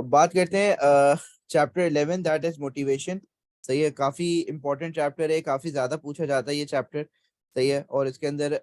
अब बात करते हैं चैप्टर 11 दैट इज मोटिवेशन। सही है, काफी इंपॉर्टेंट चैप्टर है, काफी ज्यादा पूछा जाता है ये चैप्टर। सही है, और इसके अंदर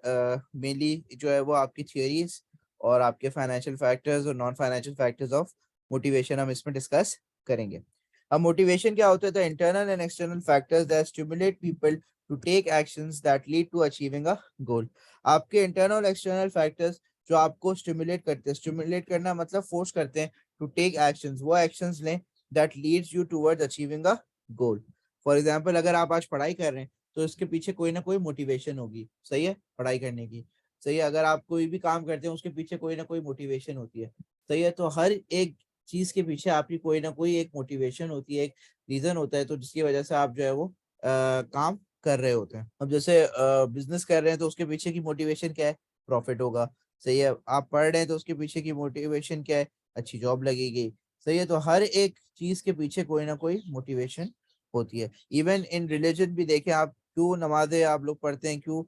मेनली जो है वो आपकी थियोरीज और आपके फाइनेंशियल फैक्टर्स और non financial factors of motivation हम इसमें डिस्कस करेंगे। अब मोटिवेशन क्या होता है? The internal and external factors that stimulate people to take actions that lead to achieving a goal. आपके इंटरनल एक्सटर्नल फैक्टर्स जो आपको स्टिमुलेट करते हैं, स्टिमुलेट करना मतलब फोर्स करते हैं टू टेक एक्शंस, वो एक्शंस लें that leads you towards achieving a goal. For example, अगर आप आज पढ़ाई कर रहे हैं तो इसके पीछे कोई ना कोई मोटिवेशन होगी। सही है, पढ़ाई करने की। सही है, अगर आप कोई भी काम करते हैं उसके पीछे कोई ना कोई मोटिवेशन होती है। सही है, तो हर एक चीज के पीछे आपकी कोई ना कोई एक मोटिवेशन होती है, एक रीजन होता है, तो जिसकी वजह से आप जो है वो काम कर रहे होते हैं। अब जैसे बिजनेस कर रहे हैं तो उसके पीछे की मोटिवेशन क्या है? प्रॉफिट होगा। सही है, आप पढ़ रहे हैं तो उसके पीछे की मोटिवेशन क्या है? अच्छी जॉब लगेगी। सही है, तो हर एक चीज के पीछे कोई ना कोई मोटिवेशन होती है। इवन इन रिलीजन भी देखें आप, क्यों नमाजें आप लोग पढ़ते हैं, क्यों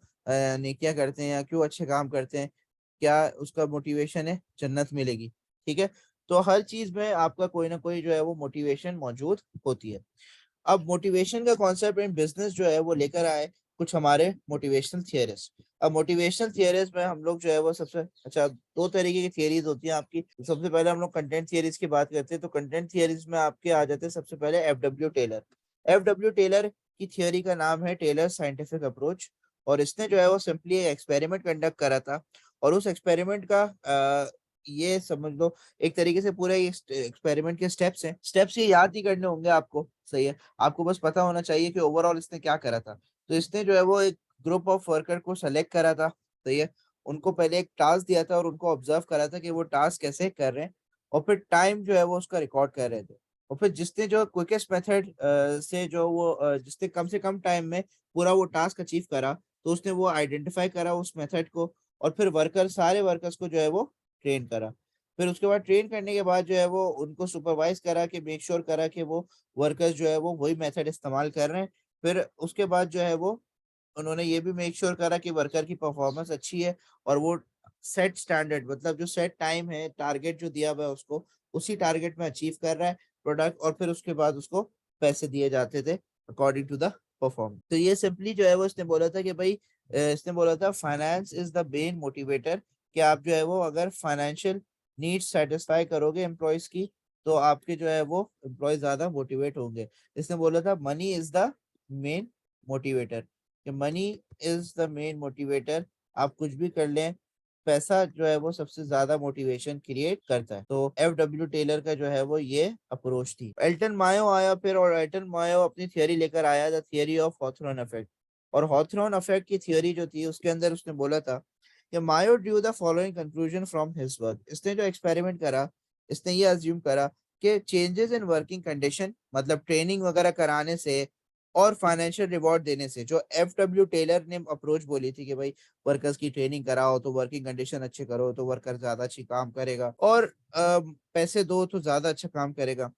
नेकियां करते हैं, या क्यों अच्छे काम करते हैं? क्या उसका मोटिवेशन है? जन्नत मिलेगी। ठीक है, तो हर चीज में आपका कोई ना कोई जो है वो मोटिवेशन मौजूद होती है। अब मोटिवेशन का कॉन्सेप्ट इन बिजनेस जो है वो लेकर आए कुछ हमारे मोटिवेशनल थियरिस्ट। अब मोटिवेशनल थियरीज में हम लोग जो है वो सबसे अच्छा, दो तरीके की थियरीज होती हैं आपकी। सबसे पहले हम लोग कंटेंट थियरीज की बात करते हैं, तो कंटेंट थियरीज में आपके आ जाते हैं सबसे पहले F W Taylor. F W Taylor की थियरी का नाम है टेलर साइंटिफिक अप्रोच। और इसने जो है वो सिंपली एक्सपेरिमेंट कंडक्ट करा था, और उस एक्सपेरिमेंट का ये समझ लो एक तरीके से पूरे एक्सपेरिमेंट के स्टेप्स हैं। स्टेप्स ये याद नहीं करने होंगे आपको। सही है, आपको बस पता होना चाहिए कि ओवरऑल इसने क्या करा था। तो इसने जो है वो एक ग्रुप ऑफ वर्कर को सेलेक्ट करा था। सही है, उनको पहले एक टास्क दिया था और उनको ऑब्जर्व करा था कि वो टास्क कैसे कर रहे हैं, और फिर टाइम जो है वो उसका रिकॉर्ड कर रहे थे। और फिर जिसने जो क्विकेस्ट मेथड से जो वो जिसने कम से कम टाइम में पूरा वो टास्क अचीव करा, तो उसने वो आइडेंटिफाई करा उस मेथड को, और फिर सारे वर्कर्स को जो है वो ट्रेन करा। फिर उसके बाद ट्रेन करने के बाद जो है वो उनको सुपरवाइज करा कि मेक श्योर करा कि वो वर्कर्स जो है वो वही मेथड इस्तेमाल कर रहे हैं। फिर उसके बाद जो है वो उन्होंने ये भी मेक श्योर करा कि वर्कर की परफॉर्मेंस अच्छी है, और वो सेट स्टैंडर्ड मतलब जो सेट टाइम है, टारगेट जो दिया हुआ है उसको उसी टारगेट में अचीव कर रहा है प्रोडक्ट। और फिर उसके बाद उसको पैसे दिए जाते थे अकॉर्डिंग टू द परफॉर्मेंस। तो ये सिंपली जो है वो इसने बोला था कि भाई इसने बोला था finance is the main motivator, कि आप जो है वो अगर फाइनेंशियल नीड्स सेटिस्फाई करोगे एम्प्लॉयज की, तो आपके जो है वो एम्प्लॉय ज्यादा मोटिवेट होंगे। इसने बोला था money is the main motivator, कि money is the main motivator. आप कुछ भी कर लें, पैसा जो है वो सबसे ज्यादा मोटिवेशन क्रिएट करता है। तो एफ डब्ल्यू टेलर का जो है वो ये अप्रोच थी। एल्टन मायो आया फिर, और एल्टन मायो अपनी थियरी लेकर आया, द थियरी ऑफ हॉथरॉन इफेक्ट। और हॉथरॉन इफेक्ट की थियरी जो थी उसके अंदर उसने बोला था कि Mayo drew the following conclusion from his work. इसने जो एक्सपेरिमेंट करा, इसने ये अज्यूम करा कि चेंजेस इन वर्किंग कंडीशन, मतलब ट्रेनिंग वगैरह कराने से और फाइनेंशियल रिवॉर्ड देने से, जो एफ डब्ल्यू टेलर ने अप्रोच बोली थी कि भाई वर्कर्स की ट्रेनिंग कराओ तो वर्किंग कंडीशन अच्छे करो तो वर्कर ज्यादा अच्छी काम करेगा, और पैसे दो तो ज्यादा अच्छा काम करेगा।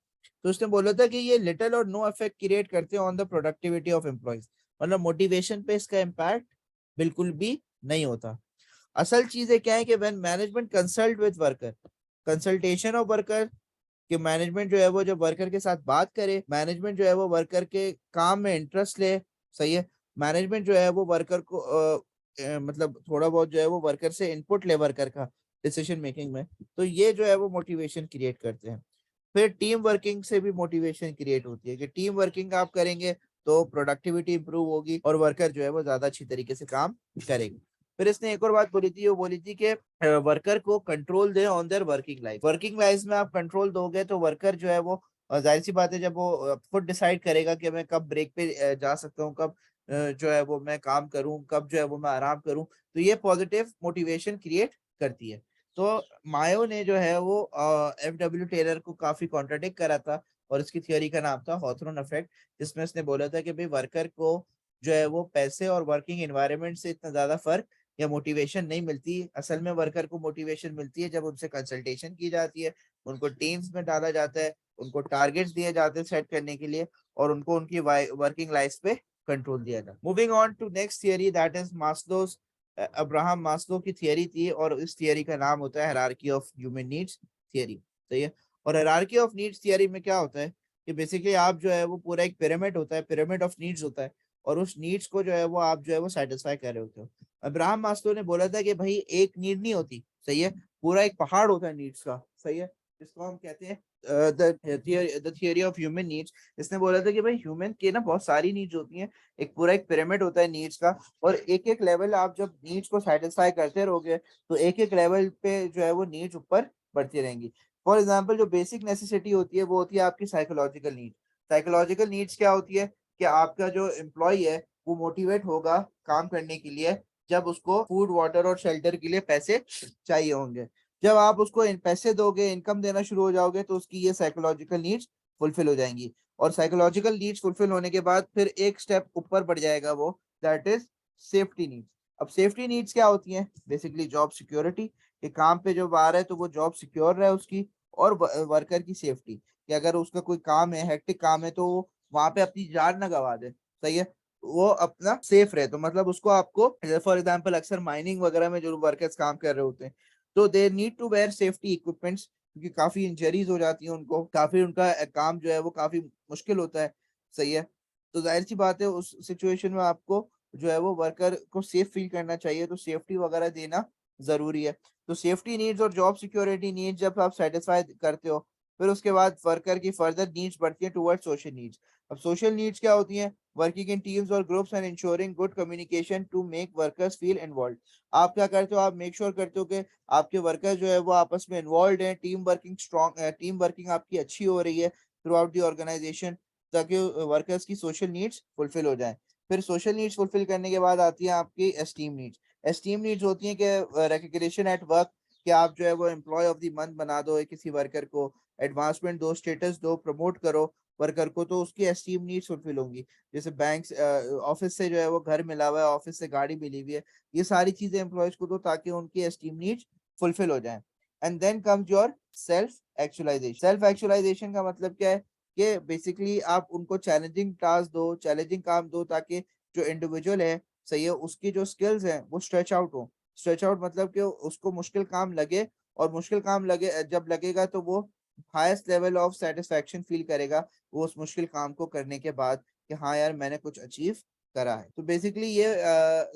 तो उसने बोला था कि ये लिटिल और नो इफेक्ट क्रिएट करते हैं on the productivity of employees, मतलब मोटिवेशन पे इसका इम्पैक्ट बिल्कुल भी नहीं होता। असल चीजें क्या है कि when management consult with worker, consultation of worker, कि मैनेजमेंट जो है वो जब वर्कर के साथ बात करे, मैनेजमेंट जो है वो वर्कर के काम में इंटरेस्ट ले। सही है, मैनेजमेंट जो है वो वर्कर को मतलब थोड़ा बहुत जो है वो वर्कर से इनपुट ले वर्कर का डिसीजन मेकिंग में, तो ये जो है वो मोटिवेशन क्रिएट करते हैं। फिर टीम वर्किंग से भी मोटिवेशन क्रिएट होती है, कि टीम वर्किंग आप करेंगे तो प्रोडक्टिविटी इंप्रूव होगी और वर्कर जो है वो ज्यादा अच्छी तरीके से काम करेंगे। फिर इसने एक और बात बोली थी, वो बोली थी कि वर्कर को control they on their working life. Working life में आप कंट्रोल दोगे तो वर्कर जो है वो जाहिर सी बात है, जब वो खुद डिसाइड करेगा कि मैं कब ब्रेक पे जा सकता हूँ, कब जो है वो मैं काम करूँ, कब जो है वो मैं आराम करूँ, तो ये पॉजिटिव मोटिवेशन क्रिएट करती है। तो मायो ने जो है वो एफ डब्ल्यू टेलर को काफी कॉन्ट्राडिक्ट करा था, और इसकी थियोरी का नाम था हॉथरॉन इफेक्ट, जिसमें इसने बोला था कि भाई वर्कर को जो है वो पैसे और वर्किंग एनवायरनमेंट से इतना ज्यादा फर्क या मोटिवेशन नहीं मिलती। असल में वर्कर को मोटिवेशन मिलती है जब उनसे कंसल्टेशन की जाती है, उनको टीम्स में डाला जाता है, उनको टारगेट्स दिए जाते हैं सेट करने के लिए, और उनको उनकी वर्किंग लाइफ पे कंट्रोल दिया जाता है। Moving on to next theory that is Maslow's, Abraham Maslow की थियरी थी, और इस थियरी का नाम होता है hierarchy of human needs theory. सही है, और हायरार्की ऑफ नीड्स थियरी में क्या होता है कि बेसिकली आप जो है वो पूरा एक पिरामिड होता है, पिरामिड ऑफ नीड्स होता है, और उस नीड्स को जो है वो आप जो है वो सेटिस्फाई कर रहे होते हो। अब्राहम मास्लो ने बोला था कि भाई एक नीड नहीं होती, सही है, पूरा एक पहाड़ होता है नीड्स का, सही है, जिसको हम कहते हैं the theory of human needs. इसने बोला था कि भाई ह्यूमन के ना बहुत सारी नीड्स होती हैं, एक पूरा एक पिरामिड होता है नीड्स का, और एक एक लेवल आप जब नीड्स को सेटिस्फाई करते रहोगे तो एक एक लेवल पे जो है वो नीड्स ऊपर बढ़ती रहेंगी। फॉर एग्जाम्पल जो बेसिक नेसेसिटी होती है वो होती है आपकी साइकोलॉजिकल नीड। साइकोलॉजिकल नीड्स क्या होती है कि आपका जो एम्प्लॉय है वो मोटिवेट होगा काम करने के लिए जब उसको फूड वाटर और शेल्टर के लिए पैसे चाहिए होंगे। जब आप उसको पैसे दोगे, इनकम देना शुरू हो जाओगे, तो उसकी ये साइकोलॉजिकल नीड्स फुलफिल हो जाएंगी। और साइकोलॉजिकल नीड्स फुलफिल होने के बाद फिर एक स्टेप ऊपर बढ़ जाएगा वो, दैट इज सेफ्टी नीड्स। अब सेफ्टी नीड्स क्या होती हैं? बेसिकली जॉब सिक्योरिटी, कि काम पे जब आ रहा है तो वो जॉब सिक्योर रहे उसकी, और वर्कर की सेफ्टी, कि अगर उसका कोई काम है, हेक्टिक काम है, तो वो वहां पे अपनी जान ना गवा दे, सही है, वो अपना सेफ रहे। तो मतलब उसको आपको, फॉर एग्जांपल अक्सर माइनिंग वगैरह में जो वर्कर्स काम कर रहे होते हैं, तो they need to wear safety equipments, क्योंकि काफी इंजरीज हो जाती है उनको, काफी उनका काम जो है वो काफी मुश्किल होता है, सही है। तो जाहिर सी बात है उस सिचुएशन में आपको जो है वो वर्कर को सेफ फील करना चाहिए, तो सेफ्टी वगैरह देना जरूरी है। तो सेफ्टी नीड्स और जॉब सिक्योरिटी नीड्स जब आप सेटिस्फाई करते हो, फिर उसके बाद वर्कर की फर्दर नीड्स बढ़ती है टुवर्ड्स सोशल नीड्स। अब सोशल नीड्स क्या होती हैं? वर्किंग इन टीम्स और groups and ensuring good communication to make workers feel involve. आप क्या करते हो? आप मेक श्योर करते हो कि आपके वर्कर जो है वो आपस में इन्वॉल्व हैं, team working strong, team working आपकी अच्छी हो रही है थ्रू आउट दी ऑर्गेनाइजेशन, ताकि वर्कर्स की सोशल नीड्स फुलफिल हो जाए। फिर सोशल नीड्स फुलफिल करने के बाद आती है आपकी एस्टीम नीड्स। एस्टीम नीड्स होती हैं कि रिकग्निशन एट वर्क, कि आप जो है वो एम्प्लॉय ऑफ द मंथ बना दो किसी वर्कर को, एडवांसमेंट दो, स्टेटस दो, प्रमोट करो वर्कर को, तो उसकी एस्टीम नीड्स फुलफिल होंगी। जैसे बैंक, ऑफिस से जो है वो घर मिला हुआ है, ऑफिस से गाड़ी मिली हुई है, ये सारी चीजें एम्प्लॉयज को दो ताकि उनकी एस्टीम नीड्स फुलफिल हो जाए। And then comes your self actualisation. Self actualisation का मतलब क्या है? कि बेसिकली आप उनको चैलेंजिंग टास्क दो, चैलेंजिंग काम दो, ताकि जो इंडिविजुअल है, सही है, उसकी जो स्किल्स हैं वो स्ट्रेच आउट हो। स्ट्रेच आउट मतलब कि उसको मुश्किल काम लगे, और मुश्किल काम लगे जब लगेगा तो वो highest level of satisfaction feel करेगा वो उस मुश्किल काम को करने के बाद, कि हाँ यार मैंने कुछ अचीव करा है। तो बेसिकली ये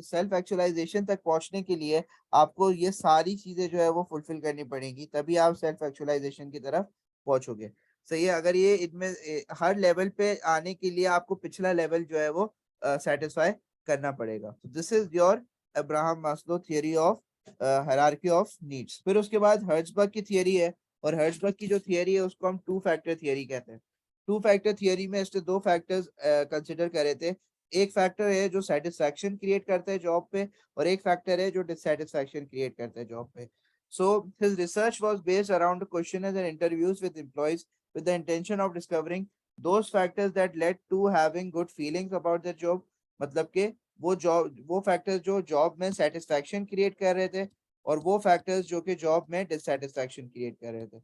सेल्फ एक्चुअलाइजेशन तक पहुंचने के लिए आपको ये सारी चीजें जो है वो फुलफिल करनी पड़ेंगी, तभी आप सेल्फ एक्चुअलाइजेशन की तरफ पहुंचोगे, सही है। अगर ये इनमें हर लेवल पे आने के लिए आपको पिछला लेवल जो है वो सेटिस्फाई करना पड़ेगा। तो this is your Abraham Maslow theory of hierarchy of needs. फिर उसके बाद हर्ट्जबर्ग की थियरी है, और हर्ट्जबर्ग की जो थियरी है उसको हम टू फैक्टर थियरी कहते हैं। टू फैक्टर थियरी में इसने दो फैक्टर्स कंसिडर करे थे। एक फैक्टर है जो सेटिस्फैक्शन क्रिएट करता है जॉब पे, और एक फैक्टर है जो डिससेटिस्फैक्शन क्रिएट करता है जॉब पे। So his research was based around questionnaires and interviews with employees with the intention of discovering those factors that led to having good feelings about their job। मतलब कि वो factors जो job में satisfaction create कर रहे थे, और वो फैक्टर्स जो कि जॉब में डिससेटिस्फैक्शन क्रिएट कर रहे थे,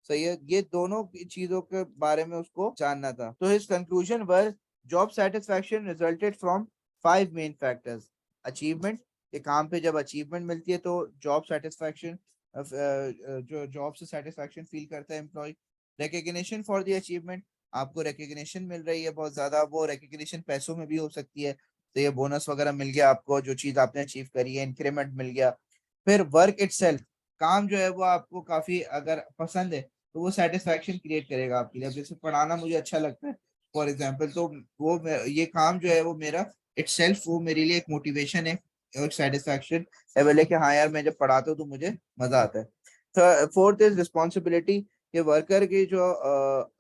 सही है, ये दोनों चीजों के बारे में उसको जानना था। तो his conclusion was job satisfaction resulted from five main factors. Achievement, के काम पे जब अचीवमेंट मिलती है तो जॉब सेटिस्फैक्शन, जो जॉब से सेटिस्फैक्शन फील करता है employee. Recognition for the achievement, आपको रिकग्निशन मिल रही है बहुत ज्यादा, वो रिकग्निशन पैसों में भी हो सकती है, तो ये बोनस वगैरह मिल गया आपको, जो चीज आपने अचीव करी है, इंक्रीमेंट मिल गया। फिर वर्क इटसेल्फ, काम जो है वो आपको काफी अगर पसंद है तो वो सेटिस्फैक्शन क्रिएट करेगा आपके लिए। अब जैसे पढ़ाना मुझे अच्छा लगता है फॉर एग्जाम्पल, तो ये काम जो है वो मेरा इटसेल्फ वो मेरे लिए एक मोटिवेशन है, एक सेटिस्फैक्शन लेवल है, कि हाँ यार मैं जब पढ़ाता हूँ तो मुझे मजा आता है। तो फोर्थ इज रिस्पॉन्सिबिलिटी, कि वर्कर की जो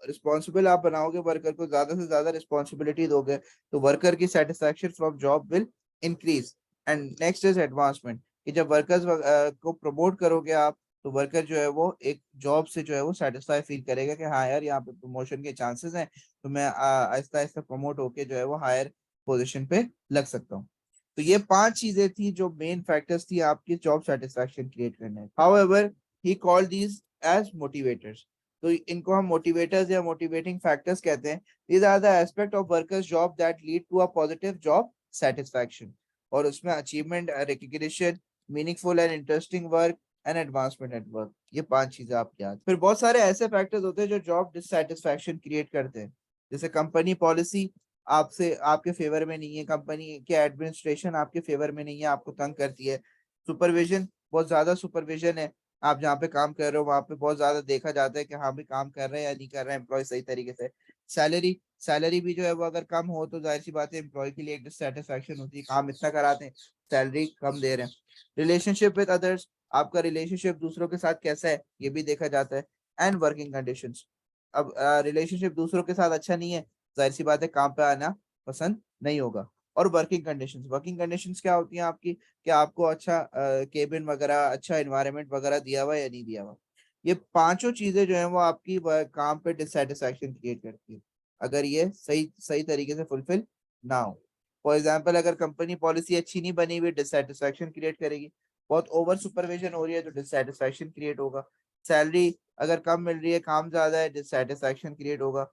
रिस्पॉन्सिबल आप बनाओगे, वर्कर को ज्यादा से ज्यादा रिस्पॉन्सिबिलिटी दोगे, तो वर्कर की satisfaction from job will increase. And next is advancement, कि जब वर्कर्स को प्रमोट करोगे आप, तो वर्कर जो है वो एक जॉब से जो है वो सेटिस्फाई फील करेगा, कि हाँ यार यहाँ पे प्रमोशन के चांसेस हैं, तो मैं आहिस्ता आहिस्ता प्रमोट होके जो है वो हायर पोजीशन पे लग सकता हूँ। तो ये पांच चीजें थी जो मेन फैक्टर्स थी आपकी जॉब सेटिस्फैक्शन क्रिएट करने। However he called these as motivators, तो इनको हम मोटिवेटर्स या मोटिवेटिंग फैक्टर्स कहते हैं। These are the aspect of workers job that lead to a positive job satisfaction. और उसमें achievement, recognition, meaningful and interesting work, and advancement at work. ये 5 चीजें आप याद। फिर बहुत सारे ऐसे फैक्टर्स होते हैं जो जॉब डिससैटिस्फैक्शन क्रिएट करते हैं, जैसे कंपनी पॉलिसी आपसे आपके फेवर में नहीं है, कंपनी के एडमिनिस्ट्रेशन आपके फेवर में नहीं है, आपको तंग करती है। सुपरविजन, बहुत ज्यादा सुपरविजन है, आप जहाँ पे काम कर रहे हो वहां पे बहुत ज्यादा देखा जाता है कि हाँ भी काम कर रहे हैं या नहीं कर रहे हैं एम्प्लॉय सही तरीके से। सैलरी, सैलरी भी जो है वो अगर कम हो तो जाहिर सी बात है एम्प्लॉय के लिए एक डिससेटिस्फैक्शन होती है, काम इतना कराते हैं सैलरी कम दे रहे हैं। रिलेशनशिप विद अदर्स, आपका रिलेशनशिप दूसरों के साथ कैसा है ये भी देखा जाता है। एंड वर्किंग कंडीशंस, अब रिलेशनशिप दूसरों के साथ अच्छा नहीं है, जाहिर सी बात है काम पे आना पसंद नहीं होगा। और वर्किंग कंडीशंस, वर्किंग कंडीशंस क्या होती हैं आपकी, कि आपको अच्छा केबिन वगैरह, अच्छा एनवायरनमेंट वगैरह दिया हुआ है या नहीं दिया हुआ। ये पांचों चीजें जो है वो आपकी काम पे डिससेटिस्फैक्शन क्रिएट करती है, अगर ये सही सही तरीके से फुलफिल ना हो। फॉर एग्जाम्पल, अगर कंपनी पॉलिसी अच्छी नहीं बनी हुई, डिससेटिस्फैक्शन क्रिएट करेगी। बहुत ओवर सुपरविजन हो रही है तो डिससेटिस्फैक्शन क्रिएट होगा। सैलरी अगर कम मिल रही है, काम ज्यादा है, डिससेटिस्फैक्शन क्रिएट होगा।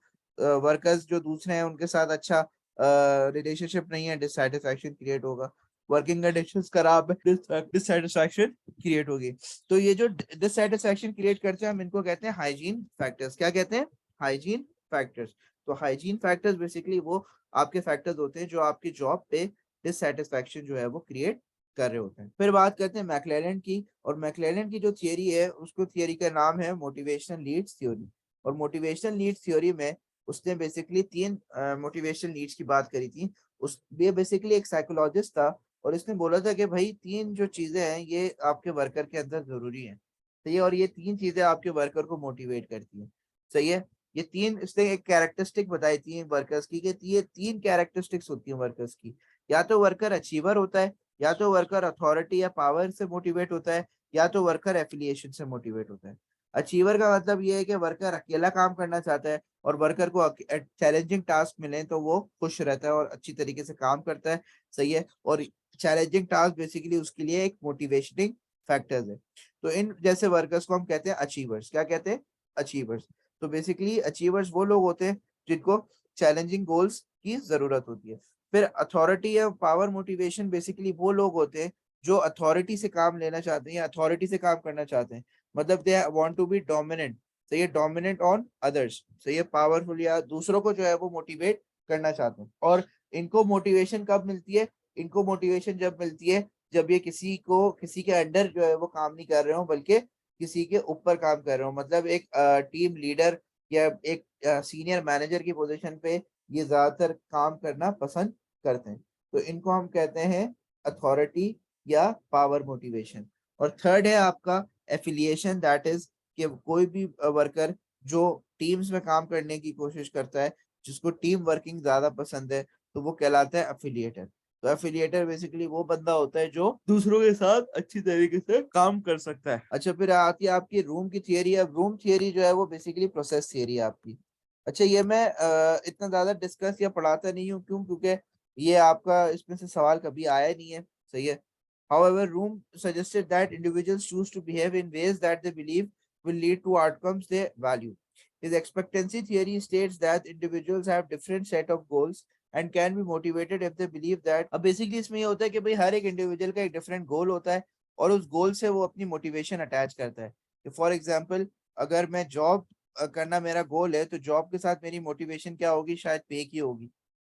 वर्कर्स जो दूसरे हैं उनके साथ अच्छा रिलेशनशिप नहीं है, डिससेटिस्फैक्शन क्रिएट होगा। वर्किंग कंडीशंस खराब है, डिससेटिस्फैक्शन क्रिएट होगी। तो ये जो डिससेटिस्फैक्शन क्रिएट करते हैं हम इनको कहते हैं हाइजीन फैक्टर्स। क्या कहते हैं? Hygiene factors. तो हाइजीन फैक्टर्स बेसिकली वो आपके फैक्टर्स होते हैं जो आपकी जॉब पे डिससेटिस्फैक्शन जो है वो क्रिएट कर रहे होते हैं। फिर बात करते हैं मैक्लेलन की, और मैक्लेलन की जो थियरी है उसको थियरी का नाम है मोटिवेशनल लीड्स थ्योरी। और मोटिवेशनल लीड्स थ्योरी में उसने बेसिकली 3 मोटिवेशनल लीड्स की बात करी थी। उस ये बेसिकली एक साइकोलॉजिस्ट था और इसने बोला था कि भाई 3 जो चीजें हैं ये आपके वर्कर के अंदर जरूरी है, सही है, और ये 3 चीजें आपके वर्कर को मोटिवेट करती है, सही है। ये 3 इसने एक कैरेक्टरिस्टिक बताई थी वर्कर्स की, कि ये 3 कैरेक्टरिस्टिक्स होती हैं वर्कर्स की। या तो वर्कर अचीवर होता है, या तो वर्कर अथॉरिटी या पावर से मोटिवेट होता है, या तो वर्कर एफिलिएशन से मोटिवेट होता है। अचीवर का मतलब ये है कि वर्कर अकेला काम करना चाहता है और वर्कर को चैलेंजिंग टास्क मिले तो वो खुश रहता है और अच्छी तरीके से काम करता है, सही है। और चैलेंजिंग टास्क बेसिकली उसके लिए एक मोटिवेशनिंग फैक्टर्स है। तो इन जैसे वर्कर्स को हम कहते हैं अचीवर्स। क्या कहते हैं? अचीवर्स। तो बेसिकली अचीवर्स वो लोग होते हैं जिनको चैलेंजिंग गोल्स की जरूरत होती है। फिर अथॉरिटी या पावर मोटिवेशन बेसिकली वो लोग होते हैं जो अथॉरिटी से काम लेना चाहते हैं या अथॉरिटी से काम करना चाहते हैं, मतलब they want to be dominant, सही है, डोमिनेंट ऑन अदर्स, सही है, पावरफुल या दूसरों को जो है वो मोटिवेट करना चाहते हैं। और इनको मोटिवेशन कब मिलती है? इनको मोटिवेशन जब मिलती है जब ये किसी के अंडर जो है वो काम नहीं कर रहे हो बल्कि किसी के ऊपर काम कर रहे हो, मतलब एक टीम लीडर या एक सीनियर मैनेजर की पोजीशन पे ये ज्यादातर काम करना पसंद करते हैं। तो इनको हम कहते हैं अथॉरिटी या पावर मोटिवेशन। और थर्ड है आपका एफिलिएशन, दैट इज कि कोई भी वर्कर जो टीम्स में काम करने की कोशिश करता है, जिसको टीम वर्किंग ज्यादा पसंद है, तो वो कहलाता है अफिलिएटर। तो एफिलिएटर बेसिकली वो बंदा होता है जो दूसरों के साथ अच्छी तरीके से काम कर सकता है। अच्छा, फिर आती है आपकी रूम की थियरी। अब रूम थियरी जो है वो बेसिकली प्रोसेस थियरी है आपकी। अच्छा, ये मैं इतना ज्यादा डिस्कस या पढ़ाता नहीं हूँ, क्यों? क्योंकि ये आपका इसमें से सवाल कभी आया नहीं है, सही है। However, Room suggested that individuals choose to behave in ways that they believe will lead to outcomes they value. His expectancy theory states that individuals have different set of goals and can be motivated if they believe that। अब basically इसमें ये होता है कि भाई हर एक individual का एक डिफरेंट गोल होता है और उस गोल से वो अपनी मोटिवेशन अटैच करता है। कि फॉर एग्जांपल, अगर मैं जॉब करना मेरा गोल है तो जॉब के साथ मेरी मोटिवेशन क्या होगी? शायद पे की होगी,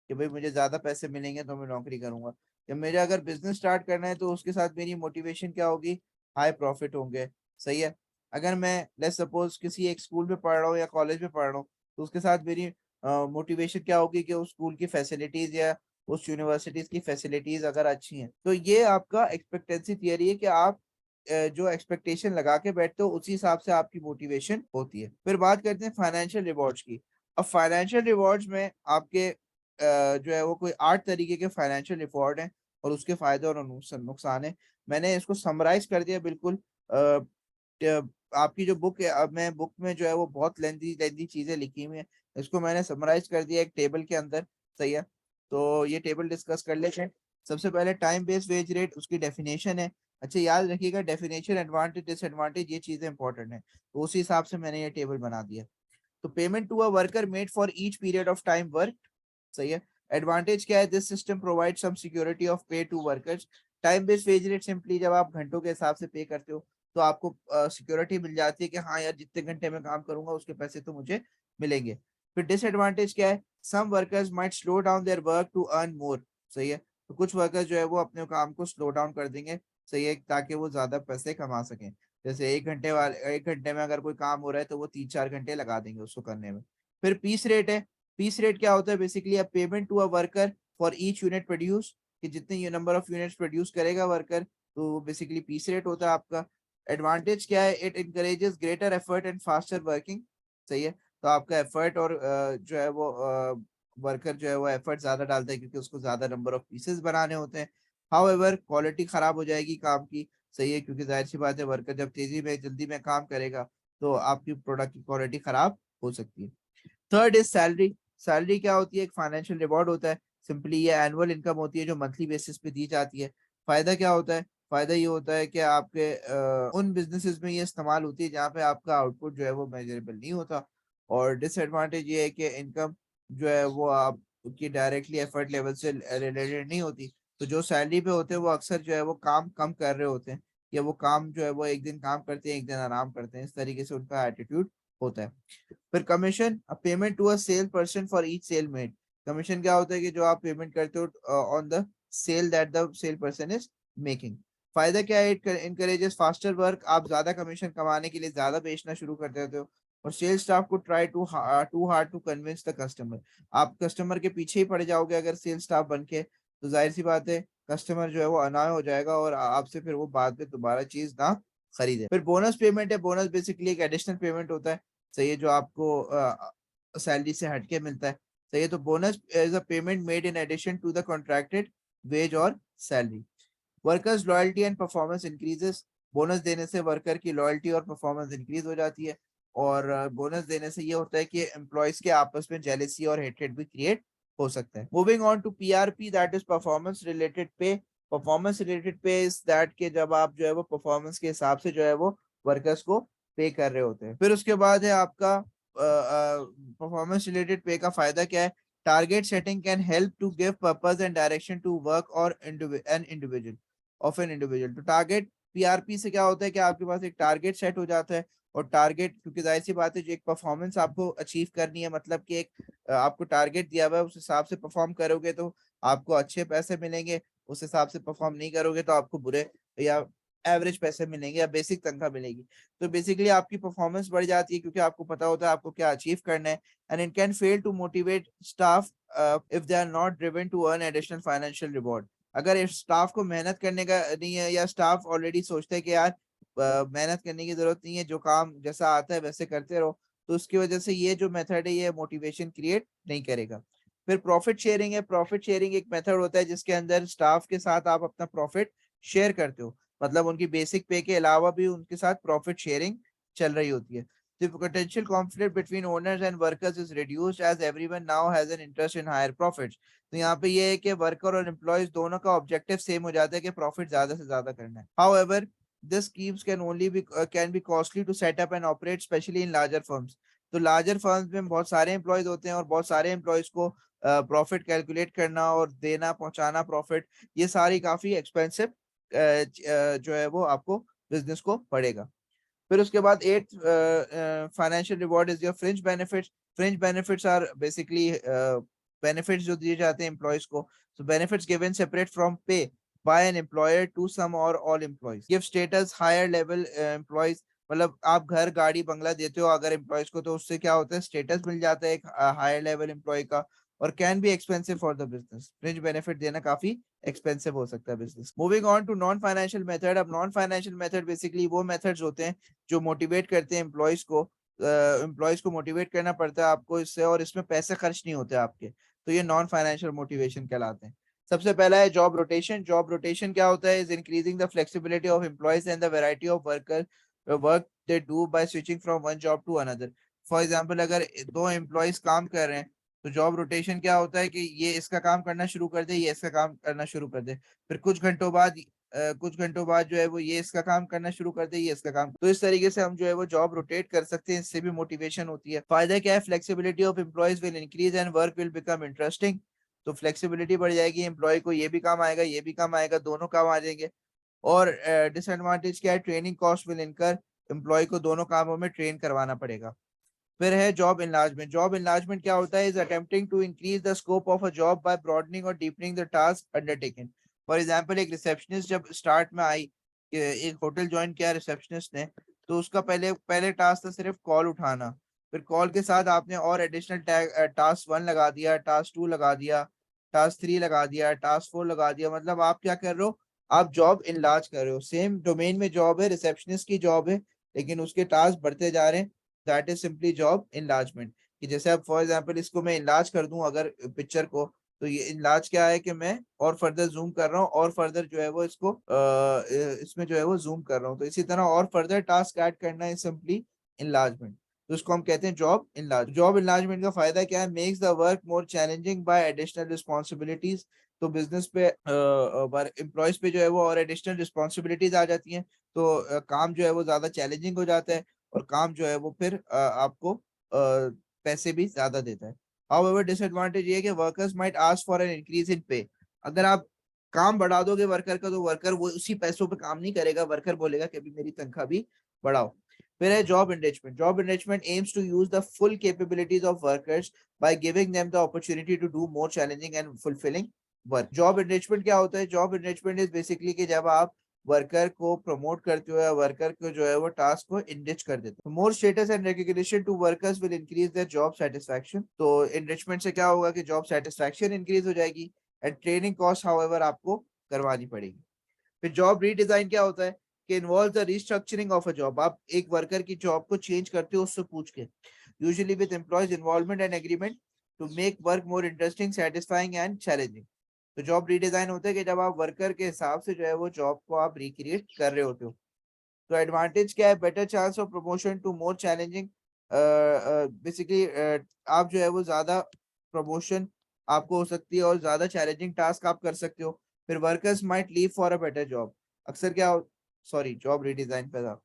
कि भाई मुझे ज्यादा पैसे मिलेंगे तो मैं नौकरी करूंगा। या मेरे अगर बिजनेस स्टार्ट करना है तो उसके साथ मेरी मोटिवेशन क्या होगी? हाई प्रॉफिट होंगे, सही है। अगर मैं लेट्स सपोज किसी एक स्कूल में पढ़ रहा हूँ या कॉलेज में पढ़ रहा हूँ तो उसके साथ मेरी मोटिवेशन क्या होगी? कि उस स्कूल की फैसिलिटीज या उस यूनिवर्सिटीज की फैसिलिटीज अगर अच्छी हैं। तो ये आपका एक्सपेक्टेंसी थियरी है कि आप जो एक्सपेक्टेशन लगा के बैठते हो उसी हिसाब से आपकी मोटिवेशन होती है। फिर बात करते हैं फाइनेंशियल रिवॉर्ड्स की। अब फाइनेंशियल रिवॉर्ड्स में आपके जो है वो कोई 8 तरीके के फाइनेंशियल रिवॉर्ड हैं और उसके फायदे और नुकसान है। मैंने इसको समराइज कर दिया बिल्कुल। आपकी जो बुक है, अब मैं बुक में जो है वो बहुत लेंथी लेंथी चीजें लिखी हुई है, इसको मैंने समराइज कर दिया एक टेबल के अंदर, सही है। तो ये टेबल डिस्कस कर लेते हैं। सबसे पहले टाइम बेस्ड वेज रेट, उसकी डेफिनेशन है। अच्छा, याद रखिएगा डेफिनेशन, एडवांटेज, डिसएडवांटेज, ये चीजें इंपॉर्टेंट है, तो उसी हिसाब से मैंने ये टेबल बना दिया। तो payment to a worker made for each period of time work, सही है। एडवांटेज क्या है? This system provide some security of pay to workers. Time based wage rate simply जब आप घंटों के हिसाब से पे करते हो, तो आपको सिक्योरिटी मिल जाती है कि हाँ यार जितने घंटे में काम करूंगा उसके पैसे तो मुझे मिलेंगे। फिर डिसएडवांटेज क्या है, some workers might slow down their work to earn more, सही है। तो कुछ वर्कर्स जो है वो अपने काम को स्लो डाउन कर देंगे, सही है, ताकि वो ज्यादा पैसे कमा सकें। जैसे 1 घंटे में अगर कोई काम हो रहा है तो वो 3-4 घंटे लगा देंगे उसको करने में। फिर पीस रेट है। पीस रेट क्या होता है, basically a payment to a worker for each unit produce, कि जितने ये नंबर ऑफ यूनिट्स प्रोड्यूस करेगा वर्कर, तो बेसिकली पीस रेट होता है आपका। एडवांटेज क्या है, it encourages greater effort and faster working, सही है। तो आपका एफर्ट और जो है वो वर्कर जो है वो एफर्ट ज्यादा डालता है क्योंकि उसको ज्यादा नंबर ऑफ पीसेस बनाने होते हैं। हाउएवर क्वालिटी खराब हो जाएगी काम की, सही है, क्योंकि जाहिर सी बात है वर्कर जब तेजी में जल्दी में काम करेगा तो आपकी प्रोडक्ट की क्वालिटी खराब हो सकती है। Third is salary. सैलरी क्या होती है, एक फाइनेंशियल रिवॉर्ड होता है। सिंपली ये एनुअल इनकम होती है जो मंथली बेसिस पे दी जाती है। फायदा क्या होता है, फायदा ये होता है कि आपके उन बिजनेसेस में ये इस्तेमाल होती है जहाँ पे आपका आउटपुट जो है वो मेजरेबल नहीं होता। और डिसएडवांटेज ये है कि इनकम जो है वो आपकी डायरेक्टली एफर्ट लेवल से रिलेटेड नहीं होती। तो जो सैलरी पे होते हैं वो अक्सर जो है वो काम कम कर रहे होते हैं, या वो काम जो है वो एक दिन काम करते हैं एक दिन आराम करते हैं, इस तरीके से उनका एटीट्यूड होता है। फिर commission, a payment to a sale person for each sale made. Commission क्या होता है कि जो आप पेमेंट करते हो on the sale that the sale person is making. फायदा क्या है, इट इनकरेजेस फास्टर वर्क, आप ज्यादा कमीशन कमाने के लिए ज्यादा बेचना शुरू कर देते हो। और सेल स्टाफ को try to hard to convince the customer, आप कस्टमर के पीछे ही पड़ जाओगे अगर सेल स्टाफ बन के, तो जाहिर सी बात है कस्टमर जो है वो अनाय हो जाएगा और आपसे फिर वो बाद में दोबारा चीज ना खरीदे। फिर बोनस पेमेंट है। बोनस बेसिकली एक एडिशनल पेमेंट होता है, सही है, जो आपको सैलरी से हटके मिलता है, सही है। तो bonus is a payment made in addition to the contracted wage और salary. Workers loyalty and performance increases, bonus देने से वर्कर की लॉयल्टी और परफॉर्मेंस इंक्रीज हो जाती है। और बोनस देने से ये होता है कि एम्प्लॉयज के आपस में जेलेसी और हेट्रेड भी क्रिएट हो सकता है। Moving on to PRP, that is performance related pay. Performance related pay is that के जब आप जो है वो परफॉर्मेंस के हिसाब से जो है वो वर्कर्स को पे कर रहे होते हैं। फिर उसके बाद है आपका परफॉर्मेंस रिलेटेड पे का फायदा क्या है, target setting can help to give purpose and direction to work और an individual of an individual. तो टारगेट पीआरपी से क्या होता है कि आपके पास एक टारगेट सेट हो जाता है। और टारगेट, क्योंकि जाहिर सी बात है जो एक परफॉर्मेंस आपको अचीव करनी है, मतलब कि एक आपको टारगेट दिया हुआ है, उस हिसाब से परफॉर्म करोगे तो आपको अच्छे पैसे मिलेंगे, उस हिसाब से परफॉर्म नहीं करोगे तो आपको बुरे या एवरेज पैसे मिलेंगे या बेसिक तनख्वाह मिलेगी। तो बेसिकली आपकी परफॉर्मेंस बढ़ जाती है क्योंकि आपको पता होता है आपको क्या अचीव करना है। And it can fail to motivate staff if they are not driven to earn additional financial reward. अगर इस स्टाफ को मेहनत करने का नहीं है, या स्टाफ ऑलरेडी सोचता है कि यार मेहनत करने की जरूरत नहीं है, जो काम जैसा आता है वैसे करते रहो, तो उसकी वजह से ये जो मेथड है ये मोटिवेशन क्रिएट नहीं करेगा। फिर प्रॉफिट शेयरिंग है। प्रॉफिट शेयरिंग एक मेथड होता है जिसके अंदर स्टाफ के साथ आप अपना प्रॉफिट शेयर करते हो, मतलब उनकी बेसिक पे के अलावा भी उनके साथ प्रॉफिट शेयरिंग चल रही होती है। The potential conflict between owners and workers is reduced as everyone now has an interest in higher profits. तो यहाँ पे ये है कि वर्कर और एम्प्लॉयज दोनों का ऑब्जेक्टिव सेम हो जाता है कि प्रॉफिट ज्यादा से ज्यादा करना है। However, this schemes can only be can be costly to set up and operate, especially in larger firms. तो लार्जर फर्म्स में बहुत सारे एम्प्लॉयज होते हैं और बहुत सारे एम्प्लॉयज को प्रॉफिट कैलकुलेट करना और देना पहुंचाना प्रॉफिट, ये सारी काफी एक्सपेंसिव जो है वो आपको बिजनेस को पड़ेगा। फिर उसके बाद at financial reward is your fringe benefits. Fringe benefits are basically benefits जो दिए जाते हैं एम्प्लॉयज को। So benefits given separate from pay by an employer to some or all employees, give status higher level employees. मतलब आप घर गाड़ी बंगला देते हो अगर एम्प्लॉयज को, तो उससे क्या होता है स्टेटस मिल जाता है एक हायर लेवल एम्प्लॉय का। और can be expensive for the business, fringe benefit देना काफी एक्सपेंसिव हो सकता है business. Moving on to non financial method. अब नॉन फाइनेंशियल मेथड बेसिकली वो मेथड्स होते हैं जो मोटिवेट करते हैं एम्प्लॉयज को। एम्प्लॉयज को मोटिवेट करना पड़ता है आपको इससे, और इसमें पैसे खर्च नहीं होते आपके, तो ये नॉन फाइनेंशियल मोटिवेशन कहलाते हैं। सबसे पहला है जॉब रोटेशन। जॉब रोटेशन क्या होता है, is increasing the flexibility of employees and the variety of work they do by switching from one job to another. For example अगर दो एम्प्लॉयज काम कर रहे हैं तो जॉब रोटेशन क्या होता है कि ये इसका काम करना शुरू कर दे, ये इसका काम करना शुरू कर दे, फिर कुछ घंटों बाद जो है वो ये इसका काम करना शुरू कर दे, ये इसका काम। तो इस तरीके से हम जो है वो जॉब रोटेट कर सकते हैं, इससे भी मोटिवेशन होती है। फायदा क्या है, flexibility of employees will increase and work will become interesting. तो फ्लेक्सिबिलिटी बढ़ जाएगी, एम्प्लॉय को ये भी काम आएगा ये भी काम आएगा, दोनों काम आ जाएंगे। और डिसएडवांटेज क्या है, ट्रेनिंग कॉस्ट विल इनकर, एम्प्लॉय को दोनों कामों में ट्रेन करवाना पड़ेगा। फिर है जॉब इनलार्जमेंट। जॉब इनलार्जमेंट क्या होता है, is attempting to increase the scope of a job by broadening और deepening the task undertaken. For example एक रिसेप्शनिस्ट जब स्टार्ट में आई, एक होटल ज्वाइन किया रिसेप्शनिस्ट ने, तो उसका पहले पहले टास्क था सिर्फ कॉल उठाना। फिर कॉल के साथ आपने और एडिशनल टास्क 1 लगा दिया, टास्क 2 लगा दिया, टास्क 3 लगा दिया, टास्क 4 लगा दिया। मतलब आप क्या कर रहे हो, आप जॉब इनलार्ज कर रहे हो। सेम डोमेन में जॉब है, रिसेप्शनिस्ट की जॉब है, लेकिन उसके टास्क बढ़ते जा रहे हैं। That is simply job enlargement. कि जैसे अब फॉर एग्जांपल इसको मैं इनलार्ज कर दूं अगर पिक्चर को, तो ये इनलार्ज क्या है कि मैं और फर्दर जूम कर रहा हूँ, और फर्दर जो है वो इसको इसमें जो है वो जूम कर रहा हूँ। तो इसी तरह और फर्दर टास्क ऐड करना है सिंपली इनलार्जमेंट। तो इसको हम कहते हैं जॉब इनलार्ज। जॉब इनलार्जमेंट का फायदा क्या है, makes the work more challenging bye additional responsibilities. तो बिजनेस पे एम्प्लॉयज पे जो है वो और एडिशनल रिस्पॉन्सिबिलिटीज आ जाती हैं, तो काम जो है वो ज्यादा चैलेंजिंग हो जाता है, और काम जो है वो फिर आपको पैसे भी ज्यादा देता है। हाउएवर डिसएडवांटेज ये है कि workers might ask for an increase in पे। अगर आप काम बढ़ा दोगे वर्कर का, तो वर्कर वो उसी पैसों पे काम नहीं करेगा, वर्कर बोलेगा कि अभी मेरी तनख्वाह भी बढ़ाओ। फिर है job enrichment. Job enrichment aims to use the full capabilities of workers by giving them the opportunity to do more challenging and fulfilling work. Job enrichment क्या होता है, जॉब एनरिचमेंट इज बेसिकली कि जब आप वर्कर को promote करते हो या वर्कर को जो है वो टास्क को इनरिच कर देते हो। More status and recognition to workers will increase their job satisfaction. तो इनरिचमेंट से क्या होगा कि जॉब सेटिस्फैक्शन इंक्रीज हो जाएगी, एंड ट्रेनिंग कॉस्ट हाउएवर आपको करवानी पड़ेगी। फिर जॉब रीडिजाइन क्या होता है कि involve the restructuring of a job. आप एक वर्कर की जॉब को चेंज करते हो उससे पूछ के, usually with employees involvement and agreement, to make work more interesting, satisfying and challenging. तो जॉब रीडिजाइन होता है कि जब आप वर्कर के हिसाब से जो है वो जॉब को आप रिक्रिएट कर रहे होते हो। तो एडवांटेज क्या है, better chance of promotion to more challenging. Basically आप जो है वो ज्यादा प्रमोशन आपको हो सकती है और ज्यादा चैलेंजिंग टास्क आप कर सकते हो। फिर workers might leave for a better job. अक्सर क्या, सॉरी जॉब रिडिजाइन पे था।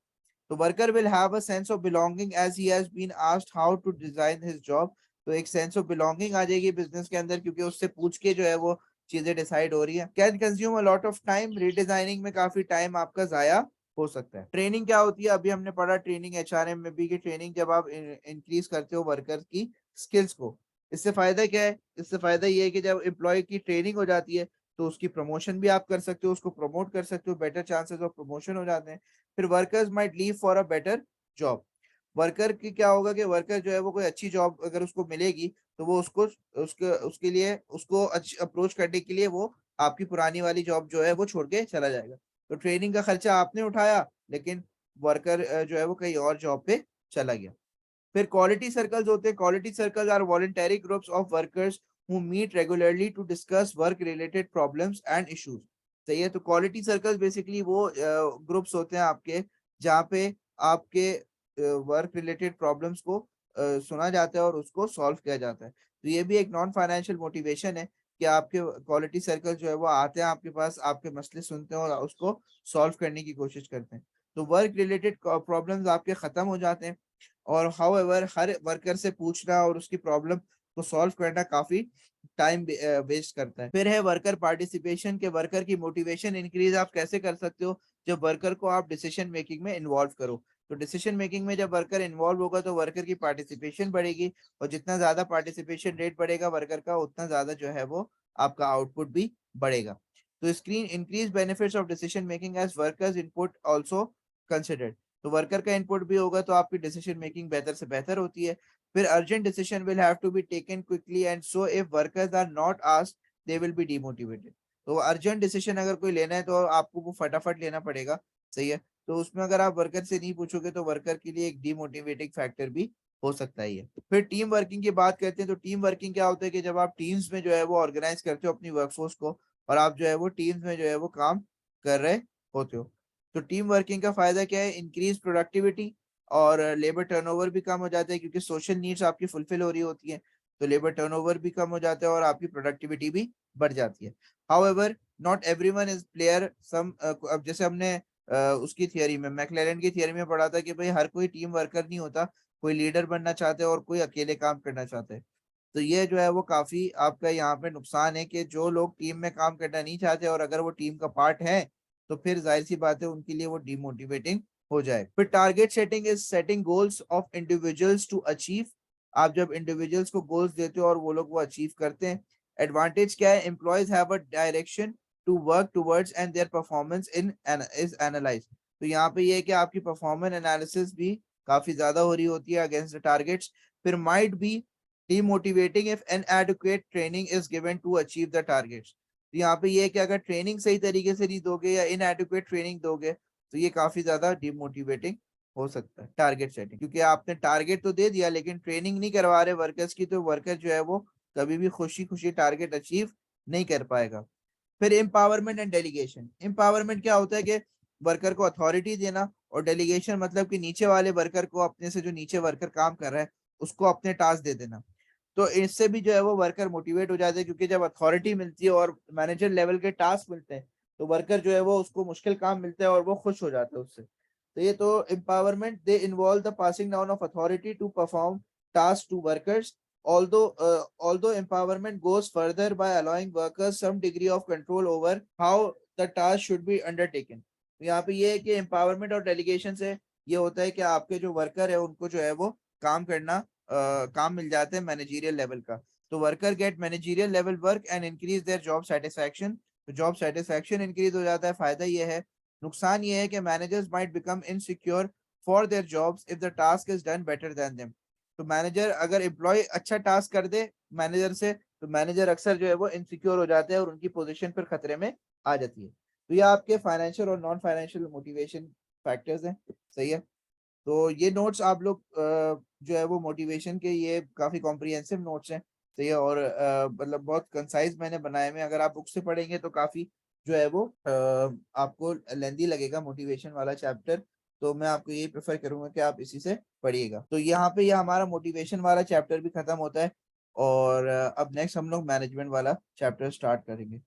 तो worker will have a sense of belonging as he has been asked how to design his job. तो एक सेंस ऑफ बिलोंगिंग आ जाएगी बिजनेस के अंदर, क्योंकि उससे पूछ के जो है वो चीजें डिसाइड हो रही है। Can consume a lot of time. Redesigning में काफी टाइम आपका जाया हो सकता है। ट्रेनिंग क्या होती है, अभी हमने पढ़ा ट्रेनिंग एचआरएम में भी, कि ट्रेनिंग जब आप इंक्रीज करते हो वर्कर की स्किल्स को, इससे फायदा क्या है, इससे फायदा ये है कि जब एम्प्लॉय की ट्रेनिंग हो जाती है तो उसकी प्रमोशन भी आप कर सकते हो, उसको प्रमोट कर सकते हो, बेटर चांसेस ऑफ प्रमोशन हो जाते हैं। फिर workers might leave for a better job. Worker की क्या होगा कि वर्कर जो है वो कोई अच्छी जॉब अगर उसको मिलेगी, तो वो उसको उसके उसके लिए उसको अप्रोच करने के लिए वो आपकी पुरानी वाली जॉब जो है वो छोड़ के चला जाएगा। तो ट्रेनिंग का खर्चा आपने उठाया, लेकिन वर्कर जो है वो कहीं और जॉब पे चला गया। फिर क्वालिटी सर्कल्स होते हैं। Quality circles are voluntary groups of workers who meet regularly to discuss work related problems and issues. सही है। तो क्वालिटी सर्कल्स बेसिकली वो ग्रुप्स होते हैं आपके, जहाँ पे आपके वर्क रिलेटेड प्रॉब्लम्स को सुना जाता है और उसको सॉल्व किया जाता है। तो ये भी एक नॉन फाइनेंशियल मोटिवेशन है कि आपके क्वालिटी सर्कल जो है वो आते हैं आपके पास, आपके मसले सुनते हैं और उसको सॉल्व करने की कोशिश करते हैं। तो वर्क रिलेटेड प्रॉब्लम्स आपके खत्म हो जाते हैं, और हाउएवर हर वर्कर से पूछना और उसकी प्रॉब्लम को सॉल्व करना काफी टाइम वेस्ट करता है। फिर है वर्कर पार्टिसिपेशन के, वर्कर की मोटिवेशन इंक्रीज आप कैसे कर सकते हो, जब वर्कर को आप डिसीजन मेकिंग में इन्वॉल्व करो। तो डिसीजन मेकिंग में जब वर्कर इन्वॉल्व होगा तो वर्कर की पार्टिसिपेशन बढ़ेगी, और जितना ज्यादा पार्टिसिपेशन रेट बढ़ेगा वर्कर का, उतना ज्यादा जो है वो आपका आउटपुट भी बढ़ेगा। तो screen increase benefits of decision making as workers input also considered. तो वर्कर का इनपुट भी होगा तो आपकी डिसीजन मेकिंग बेहतर से बेहतर होती है। फिर urgent decision will have to be taken quickly, and so if workers are not asked they will be demotivated. तो अर्जेंट डिसीजन अगर कोई लेना है तो आपको वो फटाफट लेना पड़ेगा। सही है। तो उसमें अगर आप वर्कर से नहीं पूछोगे तो वर्कर के लिए एक डिमोटिवेटिंग फैक्टर भी हो सकता ही है। फिर टीम वर्किंग की बात करते हैं। तो टीम वर्किंग क्या होता है कि जब आप टीम्स में जो है वो ऑर्गेनाइज करते हो अपनी वर्कफोर्स को, और आप जो है वो टीम्स में जो है वो काम कर रहे होते हो। तो टीम वर्किंग का फायदा क्या है, इंक्रीज प्रोडक्टिविटी, और लेबर टर्नओवर भी कम हो जाता है, क्योंकि सोशल नीड्स आपकी फुलफिल हो रही होती है। तो लेबर टर्नओवर भी कम हो जाता है और आपकी प्रोडक्टिविटी भी बढ़ जाती है। However not everyone is player some. अब जैसे हमने उसकी थियरी में, मैक्लेलन की थियरी में पढ़ा था कि भाई हर कोई टीम वर्कर नहीं होता, कोई लीडर बनना चाहते हैं और कोई अकेले काम करना चाहते हैं। तो ये जो है वो काफी आपका यहाँ पे नुकसान है कि जो लोग टीम में काम करना नहीं चाहते और अगर वो टीम का पार्ट है, तो फिर जाहिर सी बात है उनके लिए वो डिमोटिवेटिंग हो जाए। फिर target setting is setting goals of individuals to achieve. आप जब इंडिविजुअल्स को गोल्स देते हो और वो लोग वो अचीव करते हैं। एडवांटेज क्या है, employees have a direction to work towards and their performance in is analyse. तो यहाँ पे ये है कि आपकी परफॉर्मेंस एनालिसिस भी काफी ज्यादा हो रही होती है अगेंस्ट द टारगेट्स। फिर might be demotivating if inadequate training is given to achieve the targets। तो यहाँ पे ये है कि अगर ट्रेनिंग सही तरीके से नहीं दोगे या inadequate ट्रेनिंग दोगे तो ये काफी ज्यादा डिमोटिवेटिंग हो सकता है टारगेट सेटिंग, क्योंकि आपने टारगेट तो दे दिया लेकिन ट्रेनिंग नहीं करवा रहे वर्कर्स की, तो वर्कर जो है वो कभी भी खुशी खुशी टारगेट अचीव नहीं कर पाएगा। फिर एम्पावरमेंट एंड डेलीगेशन। एम्पावरमेंट क्या होता है कि वर्कर को अथॉरिटी देना, और डेलीगेशन मतलब कि नीचे वाले वर्कर को, अपने से जो नीचे वर्कर काम कर रहा है उसको अपने टास्क दे देना। तो इससे भी जो है वो वर्कर मोटिवेट हो जाते हैं, क्योंकि जब अथॉरिटी मिलती है और मैनेजर लेवल के टास्क मिलते हैं तो वर्कर जो है वो उसको मुश्किल काम मिलता है और वो खुश हो जाता है उससे। तो ये तो empowerment they involve the passing down of authority to perform task to workers. Although empowerment goes further by allowing workers some degree of control over how the task should be undertaken। तो यहाँ पे ये है कि empowerment और delegation से ये होता है कि आपके जो वर्कर है उनको जो है वो काम करना काम मिल जाता है मैनेजरियल लेवल का। तो worker get managerial level work and increase their job satisfaction. तो जॉब सेटिस्फैक्शन इंक्रीज हो जाता है। फायदा ये है, नुकसान ये है कि managers might become insecure for their jobs if the task is done better than them. तो मैनेजर अगर एम्प्लॉय अच्छा टास्क कर दे मैनेजर से, तो मैनेजर अक्सर जो है वो इनसिक्योर हो जाते हैं और उनकी पोजीशन पर खतरे में आ जाती है। तो ये आपके फाइनेंशियल और नॉन फाइनेंशियल मोटिवेशन फैक्टर्स हैं। सही है। तो ये नोट्स आप लोग जो है वो मोटिवेशन के ये काफी कॉम्प्रिहेंसिव नोट्स हैं। तो ये और मतलब बहुत कंसाइज मैंने बनाए हुए हैं। अगर आप बुक से पढ़ेंगे तो काफी जो है वो आपको लेंदी लगेगा मोटिवेशन वाला चैप्टर। तो मैं आपको यही प्रेफर करूंगा कि आप इसी से पढ़िएगा। तो यहाँ पे ये हमारा मोटिवेशन वाला चैप्टर भी खत्म होता है और अब नेक्स्ट हम लोग मैनेजमेंट वाला चैप्टर स्टार्ट करेंगे।